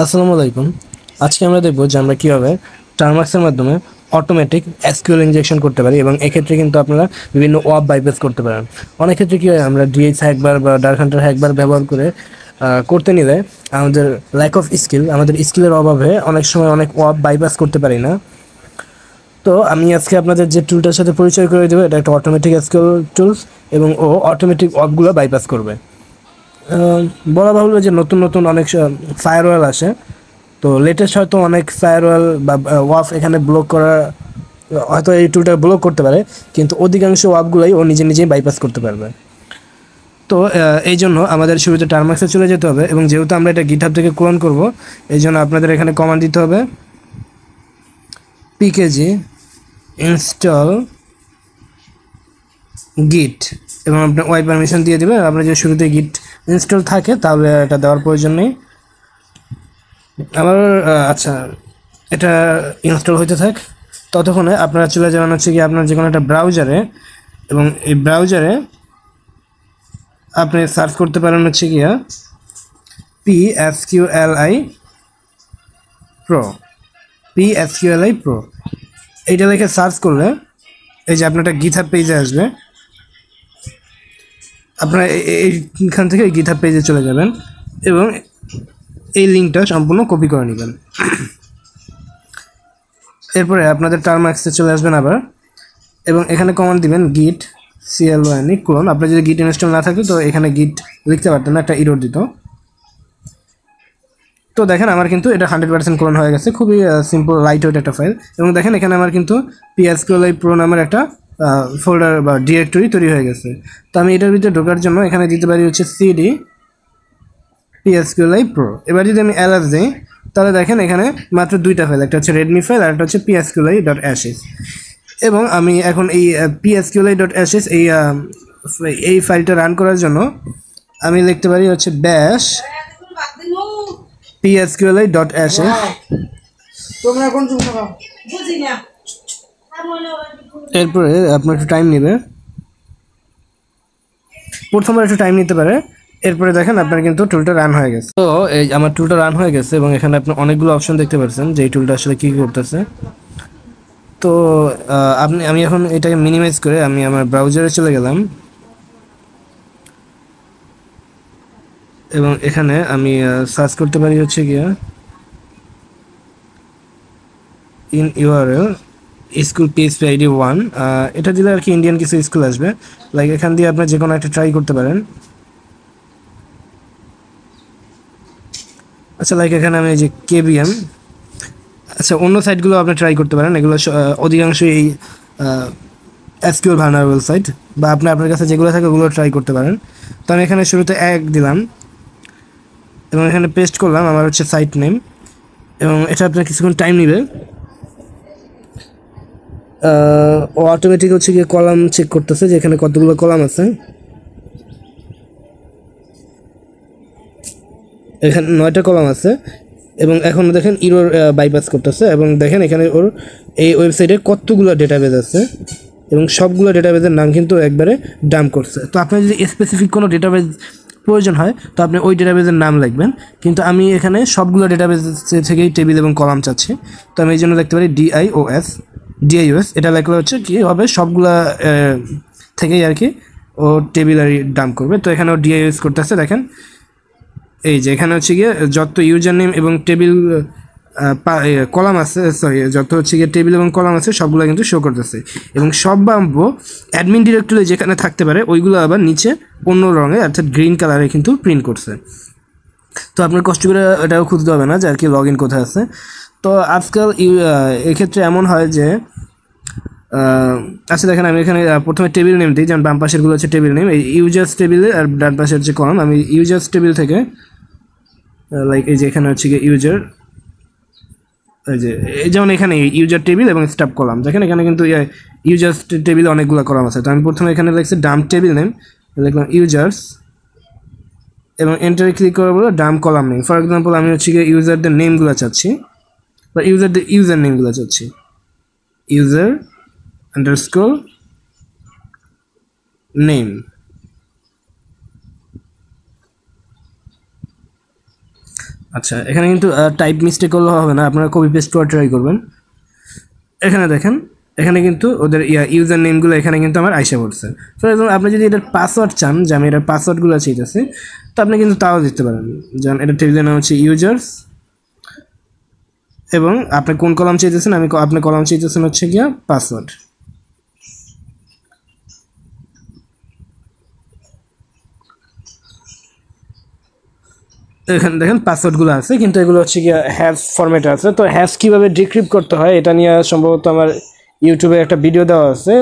আসসালামু আলাইকুম। আজকে আমরা দেখব যে আমরা কিভাবে টার্মাক্সের মাধ্যমে অটোমেটিক এসকিউএল ইনজেকশন করতে পারি এবং এক্ষেত্রে কিন্তু আপনারা বিভিন্ন ওয়াপ বাইপাস করতে পারেন। অনেক ক্ষেত্রে কি হয়, আমরা ডিএইচ হ্যাকবার বা ডার্ক হান্টার হ্যাকবার ব্যবহার করে করতে নিলে আমাদের ল্যাক অফ স্কিল, আমাদের স্কিলের অভাবে অনেক সময় অনেক ওয়াপ বাইপাস করতে পারি না। তো আমি আজকে আপনাদের যে টুলটার সাথে পরিচয় করে দেবো, এটা একটা অটোমেটিক এসকিউএল টুলস এবং ও অটোমেটিক ওয়াপগুলো বাইপাস করবে। বলা বাহুল্য যে নতুন নতুন অনেক ফায়ারওয়াল আসে, তো লেটেস্ট হয়তো অনেক ফায়ারওয়াল বা ওয়াফ এখানে ব্লক করা, হয়তো এই টুলটা ব্লক করতে পারে, কিন্তু অধিকাংশ ওয়াফগুলোই ও নিজে নিজেই বাইপাস করতে পারবে। তো এই জন্য আমাদের শুরুতে টার্মাক্সে চলে যেতে হবে এবং যেহেতু আমরা এটা গিটহাব থেকে ক্লোন করব, এই জন্য আপনাদের এখানে কমান্ড দিতে হবে পিকেজি ইনস্টল গিট এবং আপনার ওয়াই পারমিশন দিয়ে দেবে। আপনার যদি শুরুতে গিট ইনস্টল থাকে তাহলে এটা দেওয়ার প্রয়োজন নেই। আমার আচ্ছা, এটা ইনস্টল হইতে থাক, ততক্ষণে আপনারা চলে যাবেন হচ্ছে কি আপনার যে কোনো একটা ব্রাউজারে, এবং এই ব্রাউজারে আপনি সার্চ করতে পারেন হচ্ছে গিয়া PSQLI Pro। এইটা লিখে সার্চ করলে এই যে আপনার একটা গিটহাব পেজে আসবে। আপনারা এইখান থেকে গিটহাব পেজে চলে যাবেন এবং এই লিঙ্কটা সম্পূর্ণ কপি করে নেবেন। এরপরে আপনাদের টার্মাক্সে চলে আসবেন আবার, এবং এখানে কমান্ড দিবেন গিট CLON ক্লোন। আপনার যদি গিট ইনস্টল না থাকে তো এখানে গিট লিখতে পারতেন না, একটা এরর দিত। তো দেখেন আমার কিন্তু এটা 100% ক্লোন হয়ে গেছে, খুবই সিম্পল লাইট ওয়েট একটা ফাইল। এবং দেখেন এখানে আমার কিন্তু PSQLI Pro নামের একটা ফোল্ডার বা ডিরেক্টরি তৈরি হয়ে গেছে। তো আমি এটার ভিতরে ঢোকার জন্য এখানে দিতে পারি হচ্ছে CD PSQLI Pro। এবার যদি আমি ls দিই তাহলে দেখেন এখানে মাত্র দুইটা ফাইল, একটা হচ্ছে রেডমি ফাইল আর একটা হচ্ছে PSQLI.sh। এবং আমি এখন এই PSQLI.sh এই ফাইলটা রান করার জন্য আমি লিখতে পারি হচ্ছে ব্যাশ PSQLI.sh। এরপরে আপনার একটু টাইম নেবে, প্রথমবার একটু টাইম নিতে পারে। এরপরে দেখেন আপনার কিন্তু টুলটা রান হয়ে গেছে। তো এই আমার টুলটা রান হয়ে গেছে এবং এখানে আপনি অনেকগুলো অপশন দেখতে পাচ্ছেন যে এই টুলটা আসলে কী করতেছে। তো আমি এখন এটাকে মিনিমাইজ করে আমি আমার ব্রাউজারে চলে গেলাম এবং এখানে আমি সার্চ করতে পারি হচ্ছে গিয়া in URL school PHP ID 1। এটা দিলে আর কি ইন্ডিয়ান কিছু স্কুল আসবে, লাইক এখান দিয়ে আপনি যে কোনো একটা ট্রাই করতে পারেন। আচ্ছা, লাইক এখানে আমি এই যে KBM, আচ্ছা অন্য সাইটগুলো আপনি ট্রাই করতে পারেন, এগুলো অধিকাংশই এই এসকিউএল ভালনারেবল সাইট, বা আপনার কাছে যেগুলো থাকে ওগুলো ট্রাই করতে পারেন। তো আমি এখানে শুরুতে এক দিলাম এবং এখানে পেস্ট করলাম আমার হচ্ছে সাইট নেম, এবং এটা আপনার কিছুক্ষণ টাইম নেবে। ও অটোমেটিক হচ্ছে গিয়ে কলাম চেক করতেছে যে এখানে কতগুলো কলাম আছে। এখানে 9টা কলাম আছে এবং এখন দেখেন ইরোর বাইপাস করতেছে, এবং দেখেন এখানে ওর এই ওয়েবসাইটে কতগুলো ডেটাবেজ আছে এবং সবগুলো ডেটাবেজের নাম কিন্তু একবারে ডাম্প করছে। তো আপনার যদি স্পেসিফিক কোনো ডেটাবেজ প্রয়োজন হয় তো আপনি ওই ডেটাবেজের নাম লিখবেন, কিন্তু আমি এখানে সবগুলো ডেটাবেজ থেকেই টেবিল এবং কলাম চাচ্ছি। তো আমি এই জন্য লিখতে পারি DIOS। এটা লিখলে হচ্ছে কি হবে, সবগুলা থেকেই আর কি ও টেবিল আর ডাম্প করবে। তো এখানে ও DIOS করতেছে, দেখেন এই যে এখানে হচ্ছে গিয়ে যত ইউজার নেম এবং টেবিল কলাম আছে, সরি যত হচ্ছে গিয়ে টেবিল এবং কলাম আছে সবগুলো কিন্তু শো করতেছে, এবং সব বাম্বো অ্যাডমিন ডিরেক্টরি যেখানে থাকতে পারে ওইগুলো আবার নিচে অন্য রঙে অর্থাৎ গ্রিন কালারে কিন্তু প্রিন্ট করছে। তো আপনার কষ্ট করে এটাও খুঁজতে হবে না যে আর কি লগ ইন কোথায় আছে। তো আজকাল এক্ষেত্রে এমন হয় যে আচ্ছা দেখেন আমি এখানে প্রথমে টেবিল নেম দিই, যেমন বাম পাশেরগুলো হচ্ছে টেবিল নেম, এই ইউজার্স টেবিলে, আর ডান পাশের হচ্ছে কলাম। আমি ইউজার্স টেবিল থেকে লাইক এই যে এখানে হচ্ছে গিয়ে ইউজার, এই যে যেমন এখানে ইউজার টেবিল এবং স্টাফ কলাম, দেখেন এখানে কিন্তু ইউজার্স টেবিলে অনেকগুলো কলাম আছে। তো আমি প্রথমে এখানে লিখছি ডাম্প টেবিল নেম, লিখলাম ইউজার্স এবং এন্টারে ক্লিক করে বলো dump column name. For example আমি হচ্ছে গিয়ে ইউজারদের নেমগুলো চাচ্ছি, বা ইউজার নেমগুলো চাচ্ছি, ইউজার আন্ডারস্কোর নেম। আচ্ছা, এখানে কিন্তু টাইপ মিস্টেক করলে হবে না, আপনারা কপি পেস্ট করে ট্রাই করবেন। এখানে দেখেন, এখানে কিন্তু ওদের ইউজার নেমগুলো এখানে কিন্তু আমার আইসা পড়ছে। ফর এক্সাম্পল আপনি যদি এটার পাসওয়ার্ড চান, যে আমি এটার পাসওয়ার্ডগুলো চাইতেছি, তো আপনি কিন্তু তাও দিতে পারেন। যেমন এটা টেবিলের নাম হচ্ছে ইউজার্স, এবং আপনি কোন কলাম চাইতেছেন, আপনি কলাম চাইতেছেন হচ্ছে গিয়া পাসওয়ার্ড। এখানে দেখেন পাসওয়ার্ডগুলো আছে, কিন্তু এগুলো হচ্ছে গিয়া হ্যাশ ফরম্যাটে আছে। তো হ্যাশ কীভাবে ডিক্রিপ্ট করতে হয় এটা নিয়ে সম্ভবত আমার ইউটিউবে একটা ভিডিও দেওয়া আছে,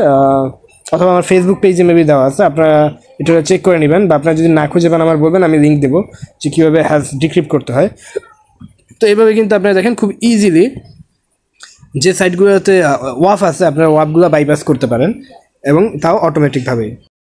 অথবা আমার ফেসবুক পেজে মেবি দেওয়া আছে, আপনারা এটা চেক করে নেবেন, বা আপনারা যদি না খুঁজে পান আমার বলবেন, আমি লিঙ্ক দেবো যে কীভাবে হ্যাশ ডিক্রিপ্ট করতে হয়। তো এইভাবে কিন্তু আপনারা দেখেন খুব ইজিলি যে সাইটগুলোতে ওয়াফ আছে আপনারা ওয়াফগুলো বাইপাস করতে পারেন, এবং তাও অটোমেটিকভাবে।